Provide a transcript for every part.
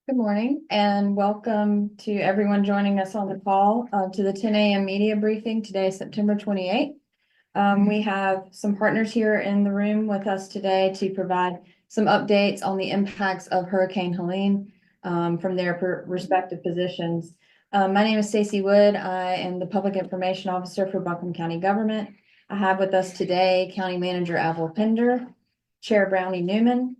Good morning and welcome to everyone joining us on the call to the 10 a.m. media briefing today, September 28th. We have some partners here in the room with us today to provide some updates on the impacts of Hurricane Helene from their respective positions. My name is Stacy Wood. I am the Public Information Officer for Buncombe County Government. I have with us today County Manager Avril Pender, Chair Brownie Newman,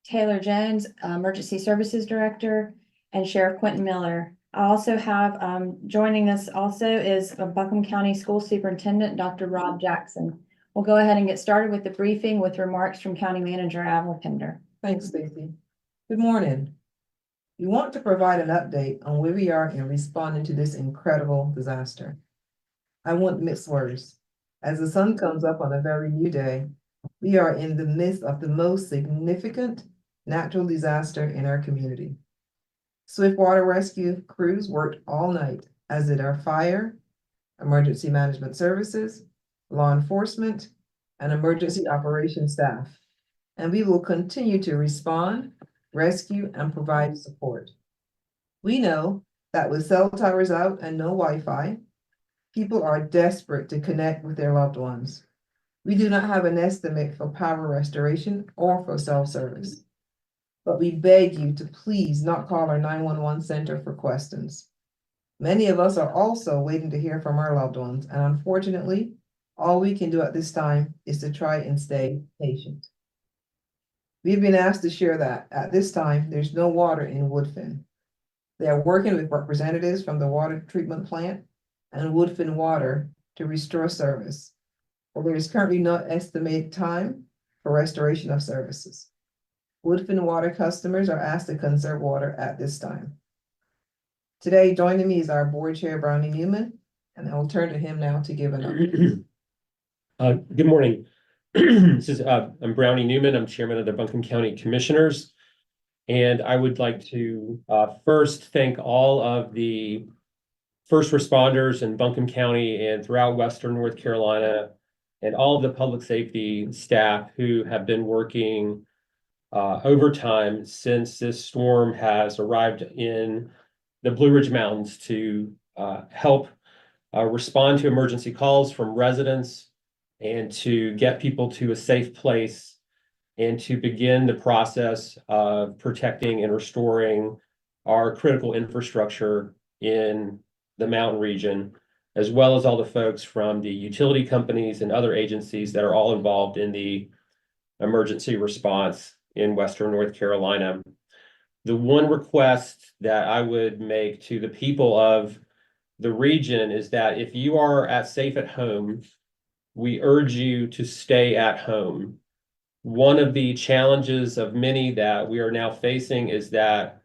Taylor Jones, Emergency Services Director, and Sheriff Quentin Miller. I also have joining us also is Buncombe County School Superintendent, Dr. Rob Jackson. We'll go ahead and get started with the briefing with remarks from County Manager Avril Pender. Thanks, Stacy. Good morning. We want to provide an update on where we are in responding to this incredible disaster. I won't mix words. As the sun comes up on a very new day, we are in the midst of the most significant natural disaster in our community. Swift water rescue crews worked all night, as did our fire, emergency management services, law enforcement, and emergency operations staff. And we will continue to respond, rescue, and provide support. We know that with cell towers out and no Wi-Fi, people are desperate to connect with their loved ones. We do not have an estimate for power restoration or for self-service, but we beg you to please not call our 911 center for questions. Many of us are also waiting to hear from our loved ones, and unfortunately, all we can do at this time is to try and stay patient. We've been asked to share that at this time, there's no water in Woodfin. They are working with representatives from the water treatment plant and Woodfin Water to restore service. Well, there is currently no estimated time for restoration of services. Woodfin Water customers are asked to conserve water at this time. Today, joining me is our board chair, Brownie Newman, and I will turn to him now to give an update. Good morning. I'm Brownie Newman. I'm chairman of the Buncombe County Commissioners. And I would like to first thank all of the first responders in Buncombe County and throughout Western North Carolina, and all of the public safety staff who have been working overtime since this storm has arrived in the Blue Ridge Mountains to help respond to emergency calls from residents and to get people to a safe place and to begin the process of protecting and restoring our critical infrastructure in the mountain region, as well as all the folks from the utility companies and other agencies that are all involved in the emergency response in Western North Carolina. The one request that I would make to the people of the region is that if you are safe at home, we urge you to stay at home. One of the challenges of many that we are now facing is that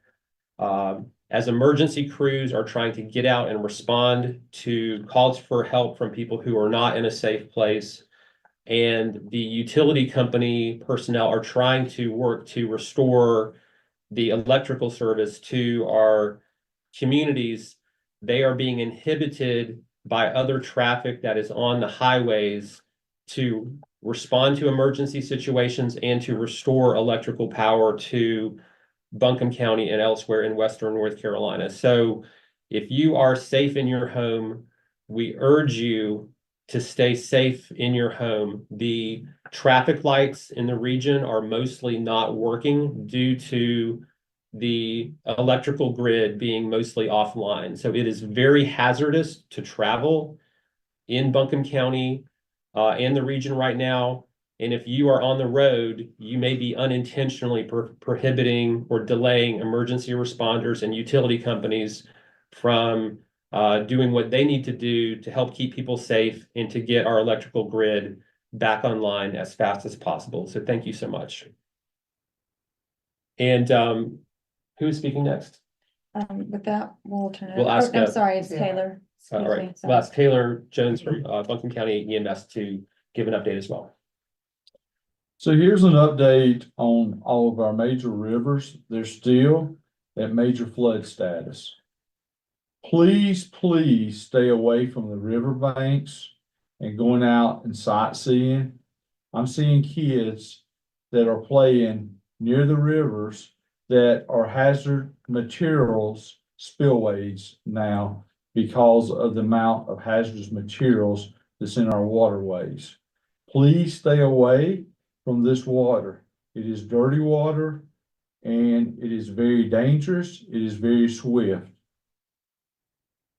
as emergency crews are trying to get out and respond to calls for help from people who are not in a safe place, and the utility company personnel are trying to work to restore the electrical service to our communities, they are being inhibited by other traffic that is on the highways to respond to emergency situations and to restore electrical power to Buncombe County and elsewhere in Western North Carolina. So if you are safe in your home, we urge you to stay safe in your home. The traffic lights in the region are mostly not working due to the electrical grid being mostly offline. So it is very hazardous to travel in Buncombe County and the region right now. And if you are on the road, you may be unintentionally prohibiting or delaying emergency responders and utility companies from doing what they need to do to help keep people safe and to get our electrical grid back online as fast as possible. So thank you so much. And who is speaking next? With that, we'll turn it We'll over. ask, I'm sorry, it's Taylor. All right, we'll ask Taylor Jones from Buncombe County EMS to give an update as well. So here's an update on all of our major rivers. They're still at major flood status. Please, please stay away from the riverbanks and going out and sightseeing. I'm seeing kids that are playing near the rivers that are hazard materials spillways now because of the amount of hazardous materials that's in our waterways. Please stay away from this water. It is dirty water and it is very dangerous. It is very swift.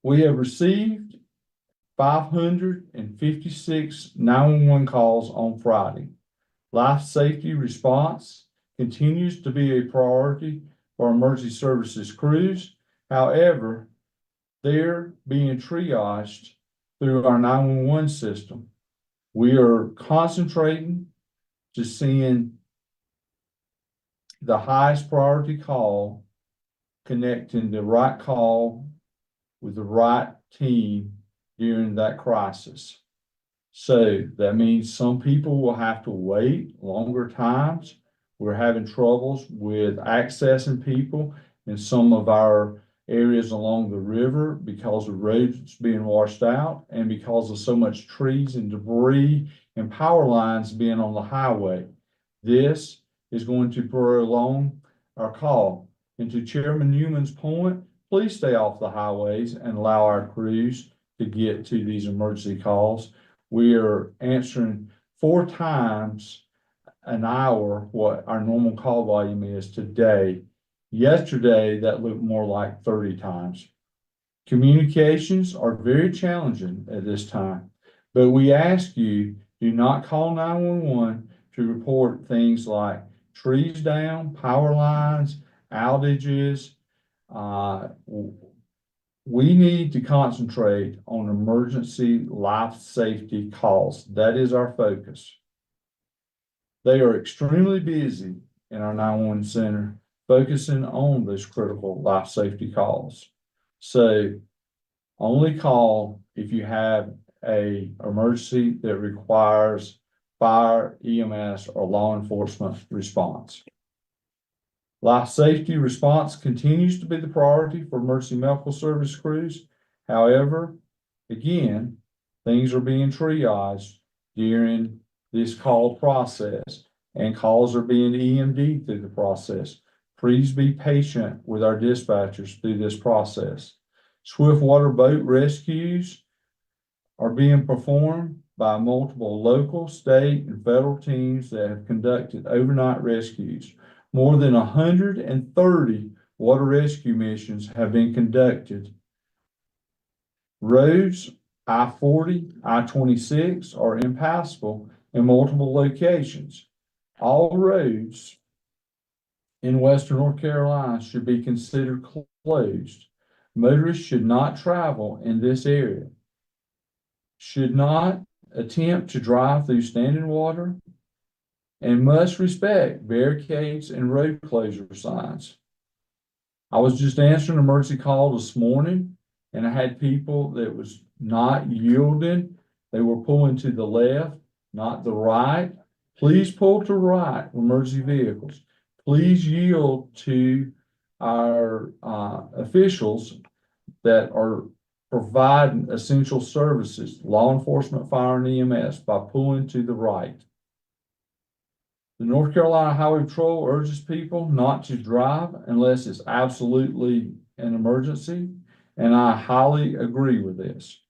We have received 556 911 calls on Friday. Life safety response continues to be a priority for emergency services crews. However, they're being triaged through our 911 system. We are concentrating to seeing the highest priority call, connecting the right call with the right team during that crisis. So that means some people will have to wait longer times. We're having troubles with accessing people in some of our areas along the river because of roads being washed out and because of so much trees and debris and power lines being on the highway. This is going to prolong our call. And to Chairman Newman's point, please stay off the highways and allow our crews to get to these emergency calls. We are answering 4 times an hour what our normal call volume is today. Yesterday, that looked more like 30 times. Communications are very challenging at this time, but we ask you, do not call 911 to report things like trees down, power lines, outages. We need to concentrate on emergency life safety calls. That is our focus. They are extremely busy in our 911 center, focusing on those critical life safety calls. So only call if you have an emergency that requires fire, EMS, or law enforcement response. Life safety response continues to be the priority for emergency medical service crews. However, again, things are being triaged during this call process, and calls are being EMD'd through the process. Please be patient with our dispatchers through this process. Swift water boat rescues are being performed by multiple local, state, and federal teams that have conducted overnight rescues. More than 130 water rescue missions have been conducted. Roads I-40, I-26 are impassable in multiple locations. All roads in Western North Carolina should be considered closed. Motorists should not travel in this area. Should not attempt to drive through standing water and must respect barricades and road closure signs. I was just answering an emergency call this morning, and I had people that was not yielding. They were pulling to the left, not the right. Please pull to right, emergency vehicles. Please yield to our officials that are providing essential services, law enforcement, fire, and EMS, by pulling to the right. The North Carolina Highway Patrol urges people not to drive unless it's absolutely an emergency, and I highly agree with this.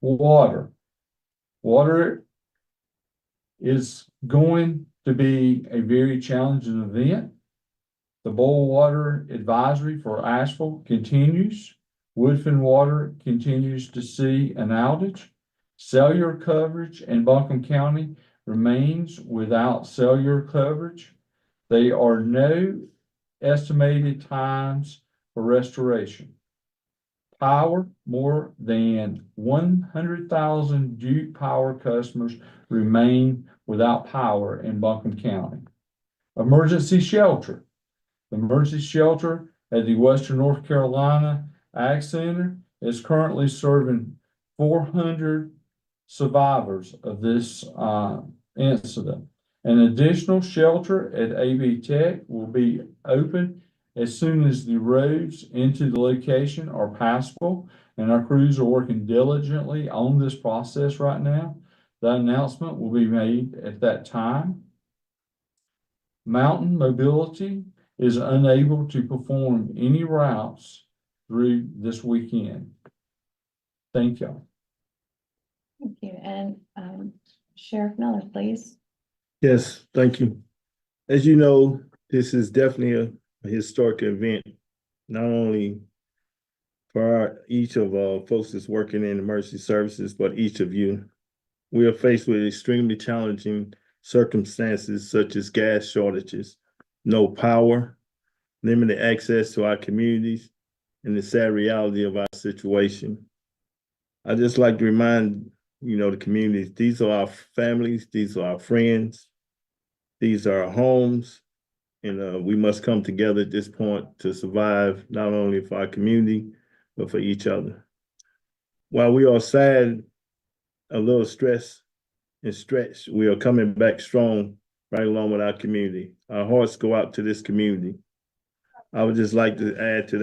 Water. Water is going to be a very challenging event. The boil water advisory for Asheville continues. Woodfin Water continues to see an outage. Cellular coverage in Buncombe County remains without cellular coverage. There are no estimated times for restoration. Power, more than 100,000 Duke Power customers remain without power in Buncombe County. Emergency shelter. The emergency shelter at the Western North Carolina Ag Center is currently serving 400 survivors of this incident. An additional shelter at AB Tech will be open as soon as the roads into the location are passable, and our crews are working diligently on this process right now. The announcement will be made at that time. Mountain mobility is unable to perform any routes through this weekend. Thank y'all. Thank you. And Sheriff Miller, please. Yes, thank you. As you know, this is definitely a historic event, not only for each of folks that's working in emergency services, but each of you. We are faced with extremely challenging circumstances such as gas shortages, no power, limited access to our communities, and the sad reality of our situation. I just like to remind, the communities, these are our families, these are our friends, these are our homes, and we must come together at this point to survive, not only for our community, but for each other. While we are sad, a little stressed and stretched, we are coming back strong right along with our community. Our hearts go out to this community. I would just like to add to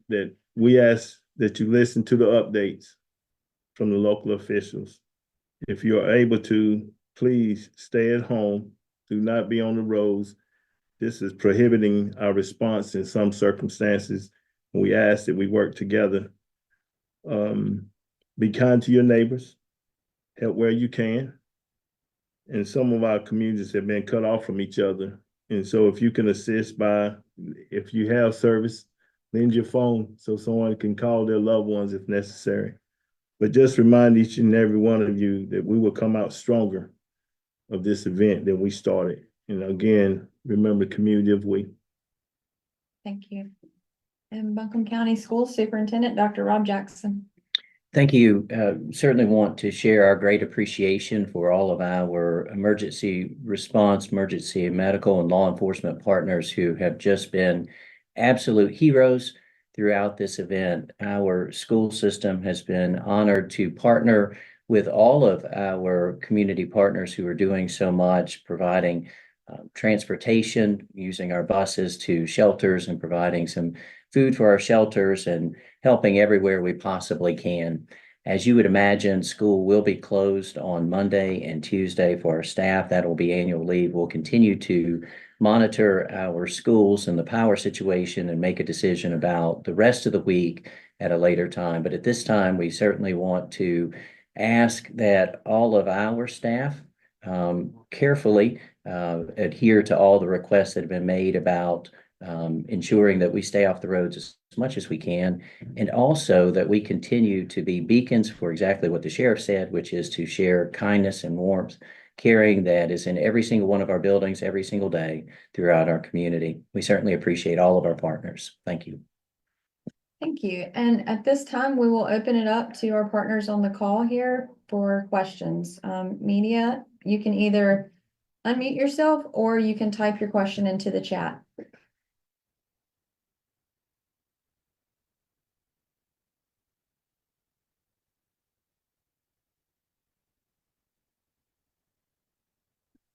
that we ask that you listen to the updates from the local officials. If you are able to, please stay at home. Do not be on the roads. This is prohibiting our response in some circumstances. We ask that we work together. Be kind to your neighbors. Help where you can. And some of our communities have been cut off from each other. And so if you can assist if you have service, lend your phone so someone can call their loved ones if necessary. But just remind each and every one of you that we will come out stronger of this event than we started. And again, remember, community of we. Thank you. And Buncombe County School Superintendent, Dr. Rob Jackson. Thank you. Certainly want to share our great appreciation for all of our emergency response, emergency medical, and law enforcement partners who have just been absolute heroes throughout this event. Our school system has been honored to partner with all of our community partners who are doing so much, providing transportation, using our buses to shelters and providing some food for our shelters and helping everywhere we possibly can. As you would imagine, school will be closed on Monday and Tuesday for our staff. That will be annual leave. We'll continue to monitor our schools and the power situation and make a decision about the rest of the week at a later time. But at this time, we certainly want to ask that all of our staff carefully adhere to all the requests that have been made about ensuring that we stay off the roads as much as we can, and also that we continue to be beacons for exactly what the sheriff said, which is to share kindness and warmth, caring that is in every single one of our buildings every single day throughout our community. We certainly appreciate all of our partners. Thank you. Thank you. And at this time, we will open it up to our partners on the call here for questions. Media, you can either unmute yourself or you can type your question into the chat.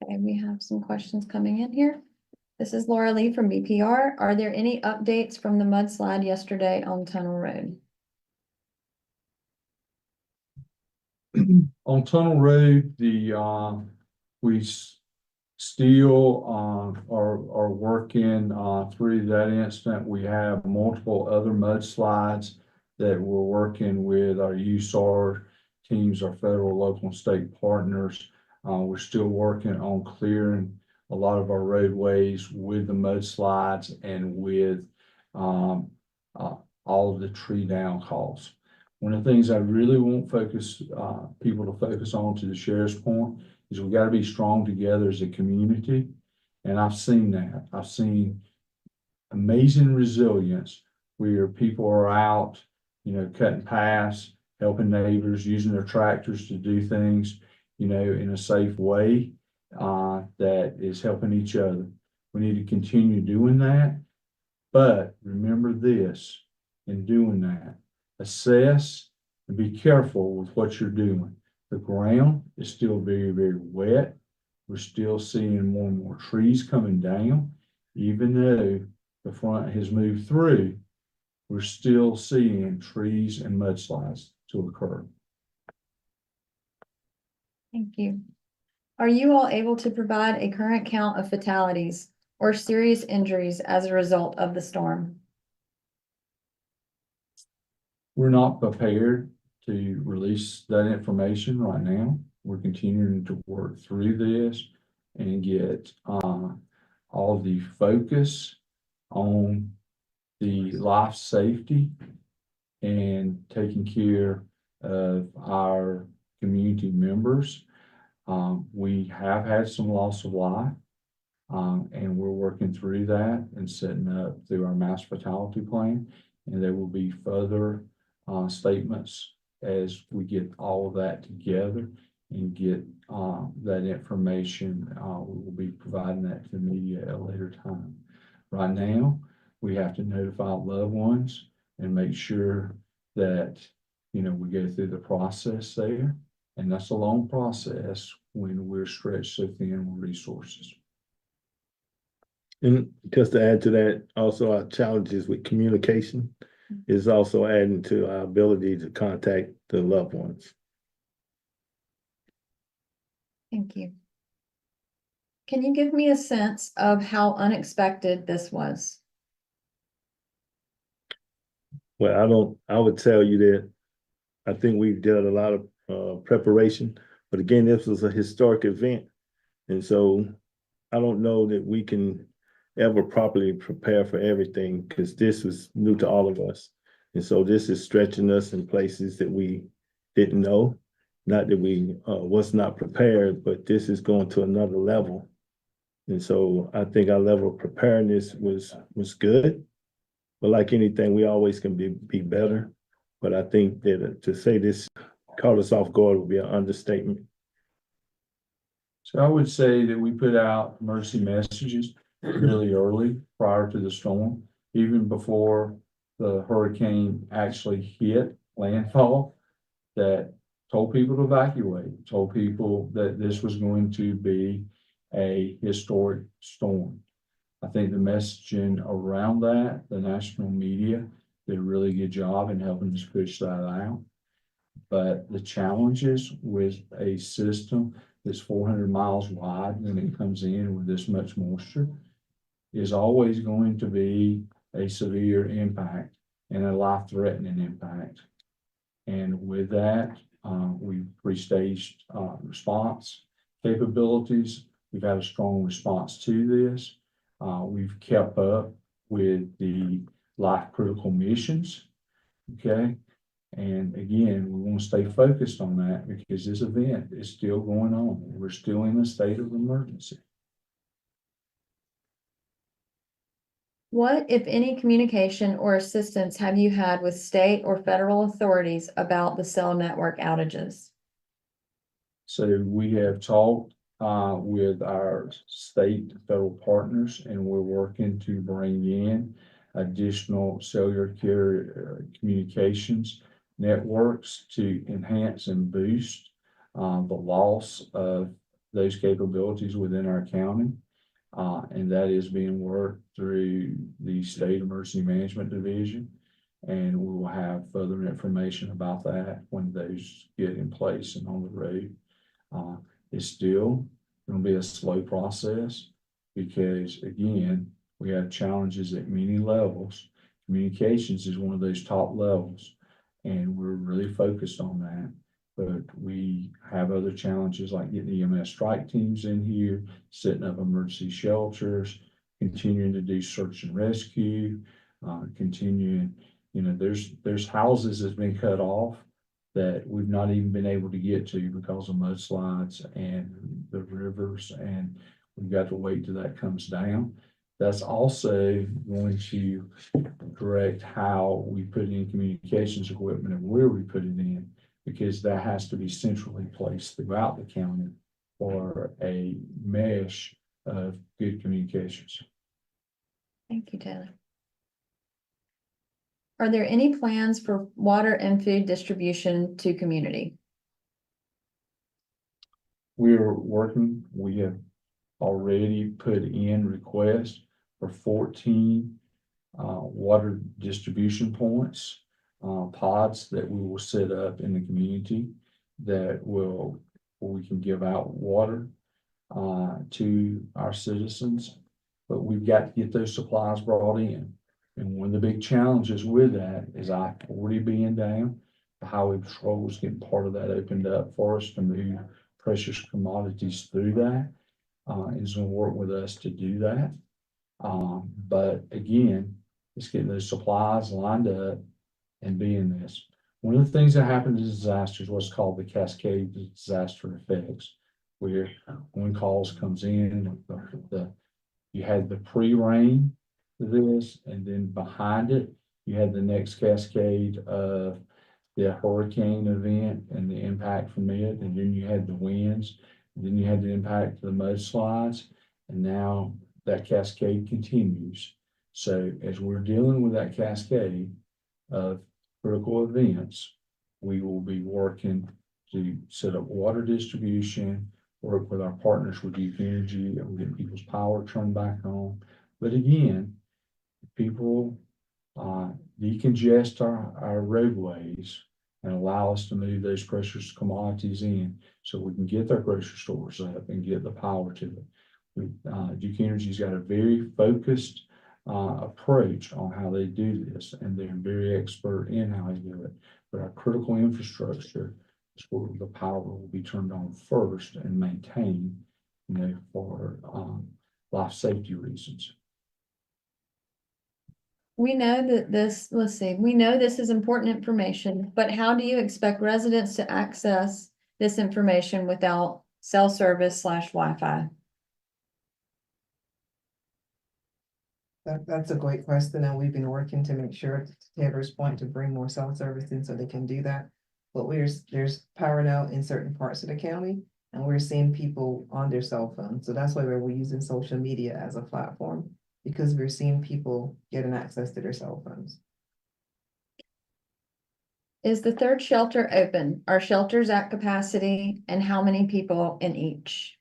Okay, we have some questions coming in here. This is Laura Lee from BPR. Are there any updates from the mudslide yesterday on Tunnel Road? On Tunnel Road, we still are working through that incident. We have multiple other mudslides that we're working with our USAR teams, our federal, local, and state partners. We're still working on clearing a lot of our roadways with the mudslides and with all of the tree down calls. One of the things I really want people to focus on, to the sheriff's point, is we got to be strong together as a community. And I've seen that. I've seen amazing resilience where people are out, cutting paths, helping neighbors, using their tractors to do things, in a safe way that is helping each other. We need to continue doing that. But remember this, in doing that, assess and be careful with what you're doing. The ground is still very, very wet. We're still seeing more and more trees coming down. Even though the front has moved through, we're still seeing trees and mudslides to occur. Thank you. Are you all able to provide a current count of fatalities or serious injuries as a result of the storm? We're not prepared to release that information right now. We're continuing to work through this and get all the focus on the life safety and taking care of our community members. We have had some loss of life, and we're working through that and setting up through our mass fatality plan. And there will be further statements as we get all of that together and get that information. We will be providing that to the media at a later time. Right now, we have to notify loved ones and make sure that, you know, we go through the process there. And that's a long process when we're stretched so thin with resources. And just to add to that, also our challenges with communication is also adding to our ability to contact the loved ones. Thank you. Can you give me a sense of how unexpected this was? Well, I would tell you that I think we've done a lot of preparation, but again, this was a historic event. And so I don't know that we can ever properly prepare for everything because this was new to all of us. And so this is stretching us in places that we didn't know. Not that we was not prepared, but this is going to another level. And so I think our level of preparedness was good. But like anything, we always can be better. But I think that to say this caught us off guard would be an understatement. So I would say that we put out emergency messages really early prior to the storm, even before the hurricane actually hit landfall, that told people to evacuate, told people that this was going to be a historic storm. I think the messaging around that, the national media did a really good job in helping us push that out. But the challenges with a system that's 400 miles wide when it comes in with this much moisture is always going to be a severe impact and a life-threatening impact. And with that, we've pre-staged response capabilities. We've had a strong response to this. We've kept up with the life-critical missions, okay? And again, we want to stay focused on that because this event is still going on. We're still in a state of emergency. What, if any, communication or assistance have you had with state or federal authorities about the cell network outages? So we have talked with our state and federal partners, and we're working to bring in additional cellular carrier communications networks to enhance and boost the loss of those capabilities within our county. And that is being worked through the State Emergency Management Division. And we will have further information about that when those get in place and on the road. It's still going to be a slow process because, again, we have challenges at many levels. Communications is one of those top levels, and we're really focused on that. But we have other challenges like getting EMS strike teams in here, setting up emergency shelters, continuing to do search and rescue, continuing, you know, there's houses that's been cut off that we've not even been able to get to because of mudslides and the rivers, and we've got to wait till that comes down. That's also going to correct how we put in communications equipment and where we put it in, because that has to be centrally placed throughout the county for a mesh of good communications. Thank you, Taylor. Are there any plans for water and food distribution to community? We are working, we have already put in requests for 14 water distribution points, pods that we will set up in the community that will, where we can give out water to our citizens but we've got to get those supplies brought in. And one of the big challenges with that is I-40 being down. The highway patrol is getting part of that opened up for us to move precious commodities through that. Is gonna work with us to do that. But again, it's getting those supplies lined up and being this. One of the things that happens in disasters, what's called the cascade disaster effects, where one cause comes in, you had the pre-rain to this, and then behind it, you had the next cascade of the hurricane event and the impact from it, and then you had the winds, and then you had the impact of the mudslides, and now that cascade continues. So as we're dealing with that cascade of critical events, we will be working to set up water distribution, work with our partners with Duke Energy, and get people's power turned back on. But again, people decongest our roadways and allow us to move those precious commodities in so we can get their grocery stores up and get the power to it. Duke Energy's got a very focused approach on how they do this, and they're very expert in how they do it. But our critical infrastructure is where the power will be turned on first and maintained, for life safety reasons. We know that we know this is important information, but how do you expect residents to access this information without cell service / Wi-Fi? That's a great question, and we've been working to make sure, to Taylor's point, to bring more cell service in so they can do that. But there's power now in certain parts of the county, and we're seeing people on their cell phones. So that's why we're using social media as a platform, because we're seeing people getting access to their cell phones. Is the third shelter open? Are shelters at capacity, and how many people in each?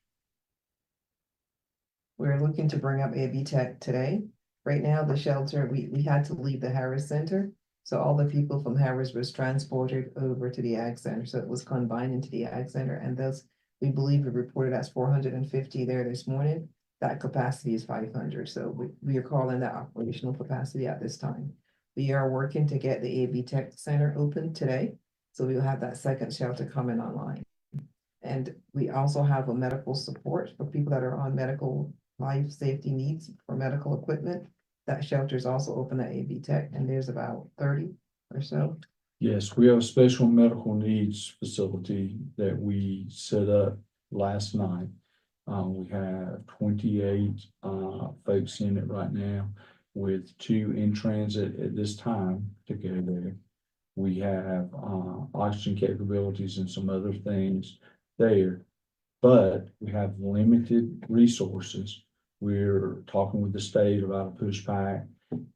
We're looking to bring up AB Tech today. Right now, the shelter, we had to leave the Harris Center. So all the people from Harris was transported over to the Ag Center. So it was combined into the Ag Center. And thus, we believe we reported as 450 there this morning. That capacity is 500. So we are calling that operational capacity at this time. We are working to get the AB Tech Center open today. So we will have that second shelter coming online. And we also have a medical support for people that are on medical life safety needs for medical equipment. That shelter is also open at AB Tech, and there's about 30 or so. Yes, we have a special medical needs facility that we set up last night. We have 28 folks in it right now, with 2 in transit at this time to go there. We have oxygen capabilities and some other things there, but we have limited resources. We're talking with the state about a pushback,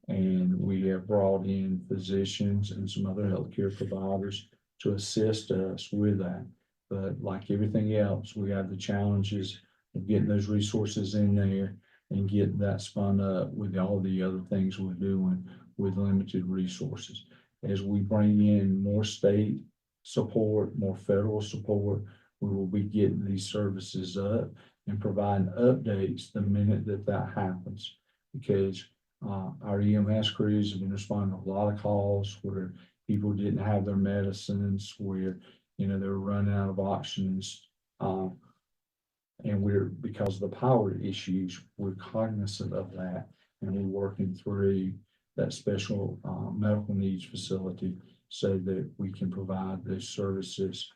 and we have brought in physicians and some other healthcare providers to assist us with that. But like everything else, we have the challenges of getting those resources in there and getting that spun up with all the other things we're doing with limited resources. As we bring in more state support, more federal support, we will be getting these services up and providing updates the minute that happens. Because our EMS crews have been responding to a lot of calls where people didn't have their medicines, where, they were running out of options. And because of the power issues, we're cognizant of that, and we're working through that special medical needs facility so that we can provide those services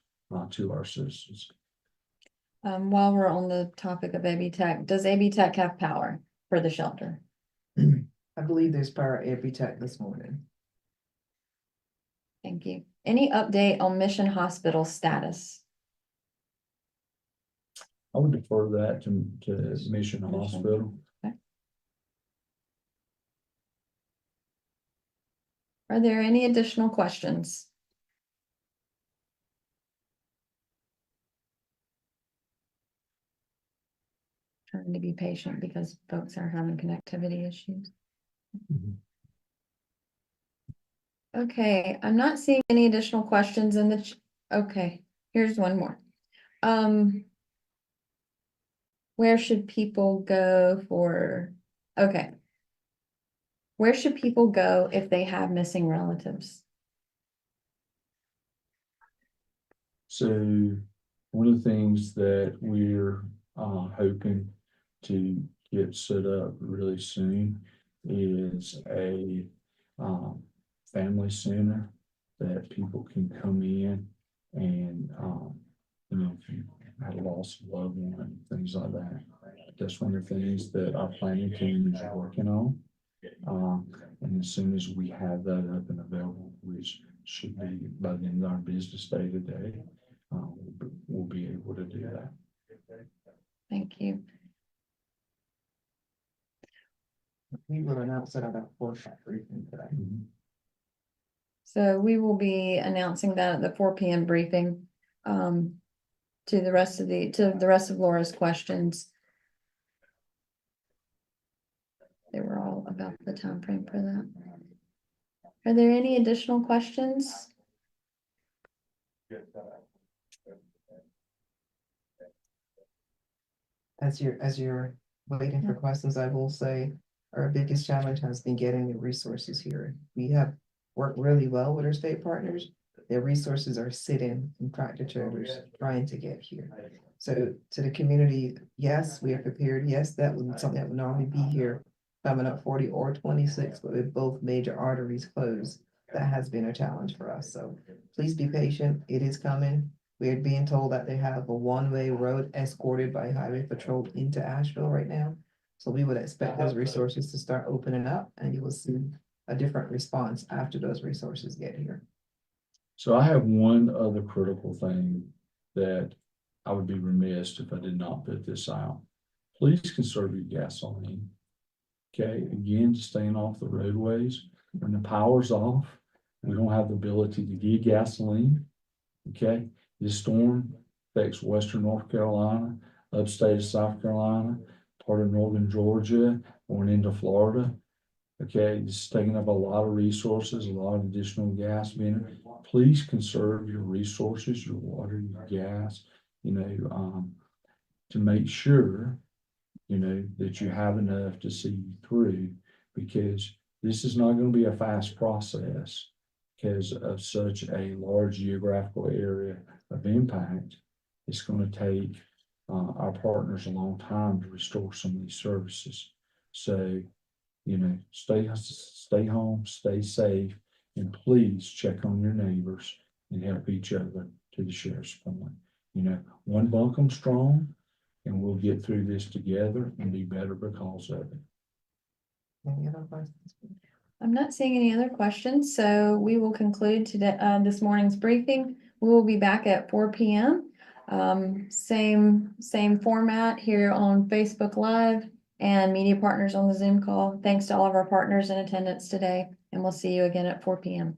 to our citizens. While we're on the topic of AB Tech, does AB Tech have power for the shelter? I believe there's power at AB Tech this morning. Thank you. Any update on Mission Hospital status? I would defer that to Mission Hospital. Okay. Are there any additional questions? Trying to be patient because folks are having connectivity issues. Okay, I'm not seeing any additional questions in the, okay, here's one more. Where should people go for Okay. Where should people go if they have missing relatives? So one of the things that we're hoping to get set up really soon is a family center that people can come in and you know, if you had a loss of a loved one, things like that. That's one of the things that our planning team is working on. And as soon as we have that up and available, which should be by the end of our business day today, we'll be able to do that. Thank you. We will announce it at our workshop briefing today. So we will be announcing that at the 4 p.m. briefing. To the rest of Laura's questions. They were all about the time frame for that. Are there any additional questions? As you're waiting for questions, I will say our biggest challenge has been getting the resources here. We have worked really well with our state partners. Their resources are sitting in tractor trailers trying to get here. So to the community, yes, we are prepared. Yes, that would be something that would normally be here coming up 40 or 26, but with both major arteries closed, that has been a challenge for us. So please be patient. It is coming. We're being told that they have a one-way road escorted by highway patrol into Asheville right now. So we would expect those resources to start opening up, and you will see a different response after those resources get here. So I have one other critical thing that I would be remiss if I did not put this out. Please conserve your gasoline. Okay, again, staying off the roadways. When the power's off, we don't have the ability to get gasoline. Okay, this storm affects western North Carolina, upstate of South Carolina, part of northern Georgia, going into Florida. Okay, it's taking up a lot of resources, a lot of additional gas being. Please conserve your resources, your water, your gas, you know, to make sure, you know, that you have enough to see you through, because this is not going to be a fast process because of such a large geographical area of impact. It's going to take our partners a long time to restore some of these services. So, you know, stay home, stay safe, and please check on your neighbors and help each other to the sheriff's point. You know, one Buncombe strong, and we'll get through this together and be better because of it. Any other questions? I'm not seeing any other questions, so we will conclude today, this morning's briefing. We will be back at 4 p.m. Same format here on Facebook Live and media partners on the Zoom call. Thanks to all of our partners in attendance today, and we'll see you again at 4 p.m.